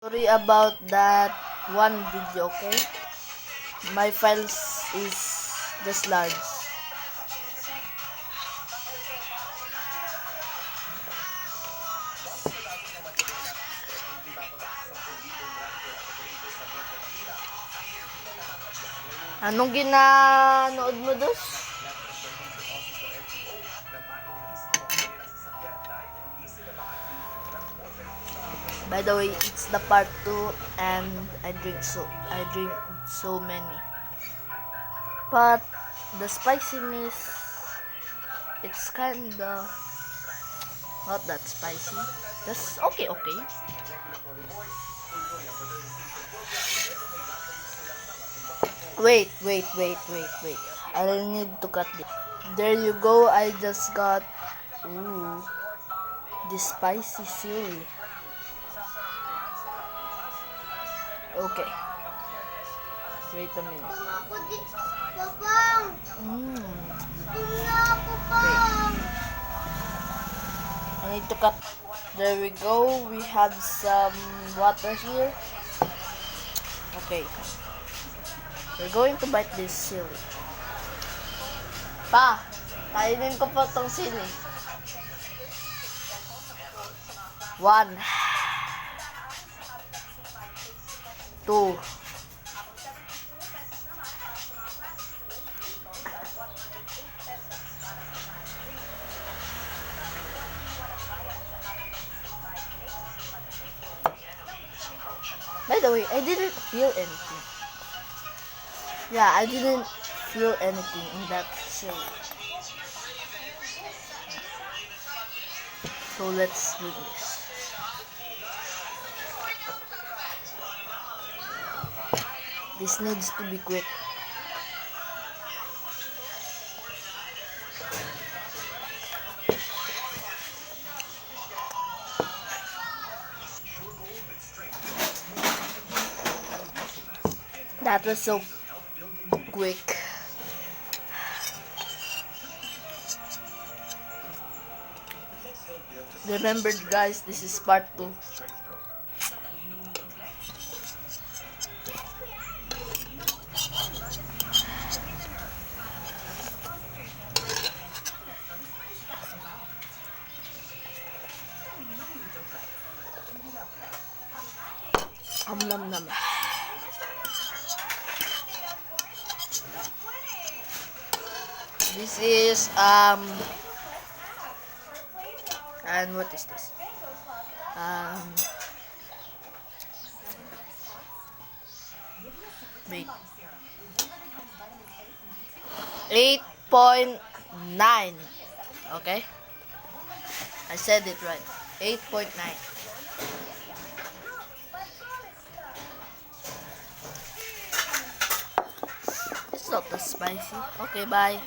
Sorry about that one video, okay? My files is just large. Anong ginanood mo dos? By the way, it's the part 2 and I drink so many. But the spiciness, it's kinda not that spicy. That's okay. Wait. I'll need to cut this. There you go. I just got the spicy chili. Okay. Wait a minute. Wait. I need to cut. There we go. We have some water here. Okay. We're going to bite this chili. Pa, kainin ko po tong sili. 1 2 By the way, I didn't feel anything. Yeah, I didn't feel anything in that chili. So let's do this. This needs to be quick. That was so quick. Remember guys, this is part 2. Nam. This is and what is this? Wait. 8.9. Okay? I said it right. 8.9. It's not that spicy. Okay, bye.